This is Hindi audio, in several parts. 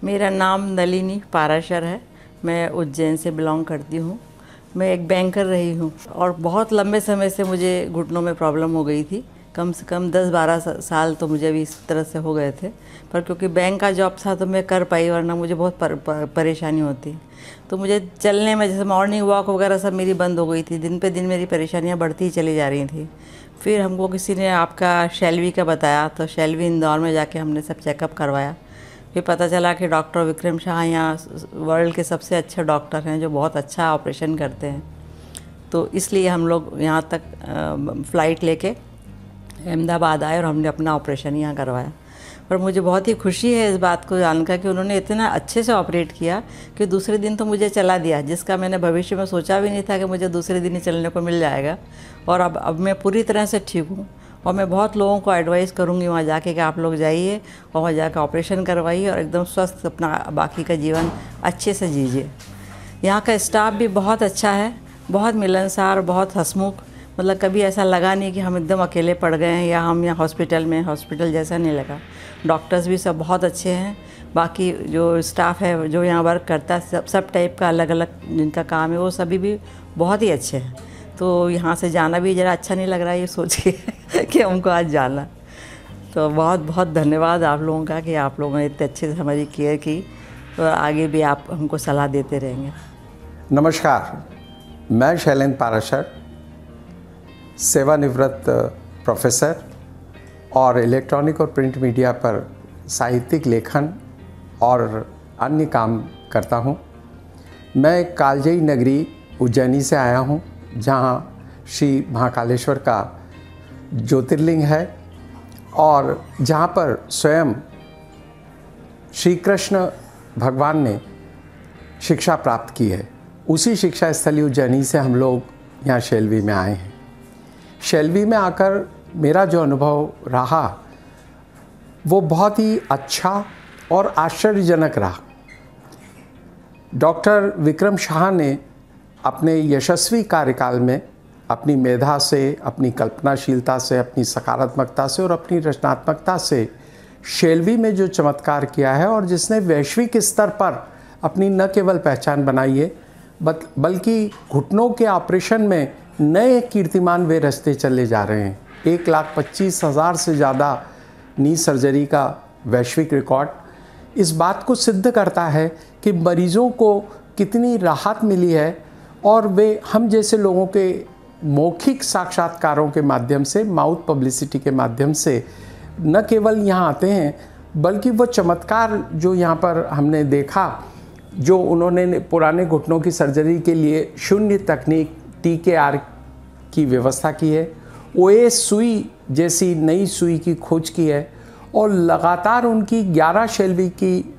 मेरा नाम नलिनी पाराशर है। मैं उज्जैन से बिलोंग करती हूँ। मैं एक बैंकर रही हूँ और बहुत लंबे समय से मुझे घुटनों में प्रॉब्लम हो गई थी। कम से कम 10-12 साल तो मुझे भी इस तरह से हो गए थे, पर क्योंकि बैंक का जॉब था तो मैं कर पाई, वरना मुझे बहुत परेशानी होती। तो मुझे चलने में, जैसे मॉर्निंग वॉक वगैरह सब मेरी बंद हो गई थी। दिन पे दिन मेरी परेशानियाँ बढ़ती ही चली जा रही थी। फिर हमको किसी ने आपका शैलवी का बताया, तो शैलवी इंदौर में जाके हमने सब चेकअप करवाया। फिर पता चला कि डॉक्टर विक्रम शाह यहाँ वर्ल्ड के सबसे अच्छे डॉक्टर हैं, जो बहुत अच्छा ऑपरेशन करते हैं। तो इसलिए हम लोग यहाँ तक फ़्लाइट लेके अहमदाबाद आए और हमने अपना ऑपरेशन यहाँ करवाया। पर मुझे बहुत ही खुशी है इस बात को जानकर कि उन्होंने इतना अच्छे से ऑपरेट किया कि दूसरे दिन तो मुझे चला दिया, जिसका मैंने भविष्य में सोचा भी नहीं था कि मुझे दूसरे दिन ही चलने को मिल जाएगा। और अब मैं पूरी तरह से ठीक हूँ। और मैं बहुत लोगों को एडवाइस करूँगी वहाँ जाके कि आप लोग जाइए और वहाँ जाकर ऑपरेशन करवाइए और एकदम स्वस्थ अपना बाकी का जीवन अच्छे से जीजिए। यहाँ का स्टाफ भी बहुत अच्छा है, बहुत मिलनसार, बहुत हंसमुख। मतलब कभी ऐसा लगा नहीं कि हम एकदम अकेले पड़ गए हैं या हम यहाँ हॉस्पिटल जैसा नहीं लगा। डॉक्टर्स भी सब बहुत अच्छे हैं। बाकी जो स्टाफ है जो यहाँ वर्क करता है, सब टाइप का अलग अलग जिनका काम है, वो सभी भी बहुत ही अच्छे हैं। तो यहाँ से जाना भी ज़रा अच्छा नहीं लग रहा है ये सोच के कि हमको आज जाना। तो बहुत बहुत धन्यवाद आप लोगों का कि आप लोगों ने इतने अच्छे से हमारी केयर की और आगे भी आप हमको सलाह देते रहेंगे। नमस्कार, मैं शैलेंद्र पाराशर, सेवानिवृत्त प्रोफेसर और इलेक्ट्रॉनिक और प्रिंट मीडिया पर साहित्यिक लेखन और अन्य काम करता हूँ। मैं कालजयी नगरी उज्जैनी से आया हूँ, जहाँ श्री महाकालेश्वर का ज्योतिर्लिंग है और जहाँ पर स्वयं श्री कृष्ण भगवान ने शिक्षा प्राप्त की है। उसी शिक्षा स्थली उज्जैनी से हम लोग यहाँ शैलवी में आए हैं। शैलवी में आकर मेरा जो अनुभव रहा वो बहुत ही अच्छा और आश्चर्यजनक रहा। डॉक्टर विक्रम शाह ने अपने यशस्वी कार्यकाल में अपनी मेधा से, अपनी कल्पनाशीलता से, अपनी सकारात्मकता से और अपनी रचनात्मकता से शैलवी में जो चमत्कार किया है और जिसने वैश्विक स्तर पर अपनी न केवल पहचान बनाई है बल्कि घुटनों के ऑपरेशन में नए कीर्तिमान वे रचते चले जा रहे हैं। 1,25,000 से ज़्यादा नी सर्जरी का वैश्विक रिकॉर्ड इस बात को सिद्ध करता है कि मरीज़ों को कितनी राहत मिली है और वे हम जैसे लोगों के मौखिक साक्षात्कारों के माध्यम से, माउथ पब्लिसिटी के माध्यम से न केवल यहाँ आते हैं बल्कि वो चमत्कार जो यहाँ पर हमने देखा, जो उन्होंने पुराने घुटनों की सर्जरी के लिए शून्य तकनीक TKR की व्यवस्था की है, OA सुई जैसी नई सुई की खोज की है और लगातार उनकी 11 शैलवी की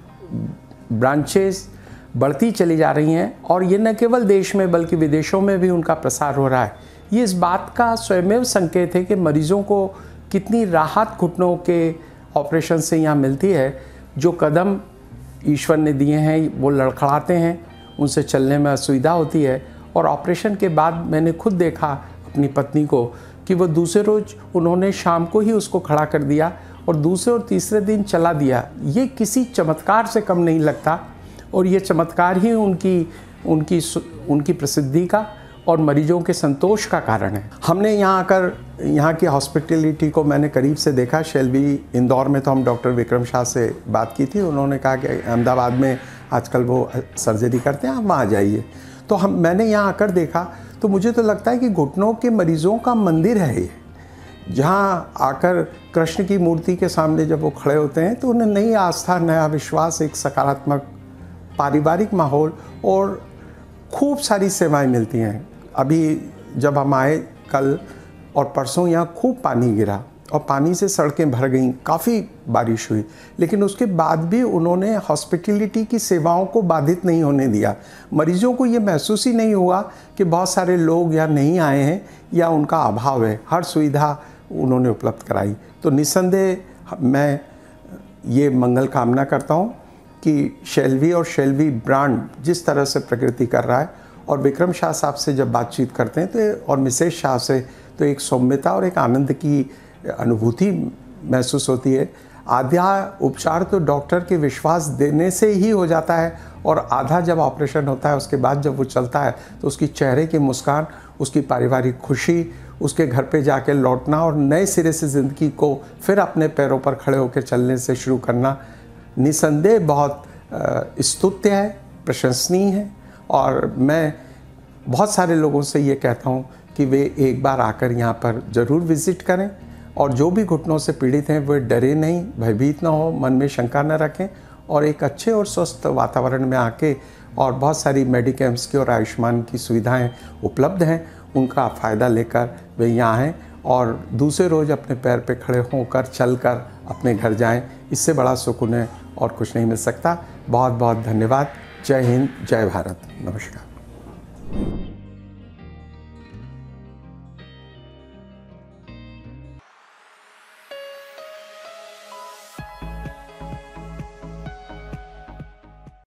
ब्रांचेस बढ़ती चली जा रही हैं और ये न केवल देश में बल्कि विदेशों में भी उनका प्रसार हो रहा है। ये इस बात का स्वयमेव संकेत है कि मरीज़ों को कितनी राहत घुटनों के ऑपरेशन से यहाँ मिलती है। जो कदम ईश्वर ने दिए हैं वो लड़खड़ाते हैं, उनसे चलने में असुविधा होती है और ऑपरेशन के बाद मैंने खुद देखा अपनी पत्नी को कि वो दूसरे रोज़ उन्होंने शाम को ही उसको खड़ा कर दिया और दूसरे और तीसरे दिन चला दिया। ये किसी चमत्कार से कम नहीं लगता और ये चमत्कार ही उनकी प्रसिद्धि का और मरीजों के संतोष का कारण है। हमने यहाँ आकर यहाँ की हॉस्पिटलिटी को मैंने करीब से देखा। शैलवी इंदौर में तो हम डॉक्टर विक्रम शाह से बात की थी, उन्होंने कहा कि अहमदाबाद में आजकल वो सर्जरी करते हैं, आप वहाँ जाइए। तो मैंने यहाँ आकर देखा तो मुझे तो लगता है कि घुटनों के मरीज़ों का मंदिर है ये, जहाँ आकर कृष्ण की मूर्ति के सामने जब वो खड़े होते हैं तो उन्हें नई आस्था, नया विश्वास, एक सकारात्मक पारिवारिक माहौल और खूब सारी सेवाएं मिलती हैं। अभी जब हम आए कल और परसों यहाँ खूब पानी गिरा और पानी से सड़कें भर गईं, काफ़ी बारिश हुई, लेकिन उसके बाद भी उन्होंने हॉस्पिटलिटी की सेवाओं को बाधित नहीं होने दिया। मरीजों को ये महसूस ही नहीं हुआ कि बहुत सारे लोग यहाँ नहीं आए हैं या उनका अभाव है। हर सुविधा उन्होंने उपलब्ध कराई। तो निस्संदेह मैं ये मंगल कामना करता हूँ कि शैलवी और शैलवी ब्रांड जिस तरह से प्रकृति कर रहा है और विक्रम शाह साहब से जब बातचीत करते हैं तो और मिसेज शाह से तो एक सौम्यता और एक आनंद की अनुभूति महसूस होती है। आधा उपचार तो डॉक्टर के विश्वास देने से ही हो जाता है, और आधा जब ऑपरेशन होता है उसके बाद जब वो चलता है तो उसकी चेहरे की मुस्कान, उसकी पारिवारिक खुशी, उसके घर पे जाके लौटना और नए सिरे से ज़िंदगी को फिर अपने पैरों पर खड़े होकर चलने से शुरू करना निसंदेह बहुत स्तुत्य है, प्रशंसनीय है। और मैं बहुत सारे लोगों से ये कहता हूँ कि वे एक बार आकर यहाँ पर ज़रूर विज़िट करें, और जो भी घुटनों से पीड़ित हैं वे डरे नहीं, भयभीत ना हो, मन में शंका न रखें, और एक अच्छे और स्वस्थ वातावरण में आके, और बहुत सारी मेडिकेम्स की और आयुष्मान की सुविधाएं उपलब्ध हैं, उनका फ़ायदा लेकर वे यहाँ आएँ और दूसरे रोज़ अपने पैर पे खड़े होकर चलकर अपने घर जाएं। इससे बड़ा सुकून है और कुछ नहीं मिल सकता। बहुत बहुत धन्यवाद। जय हिंद, जय भारत, नमस्कार।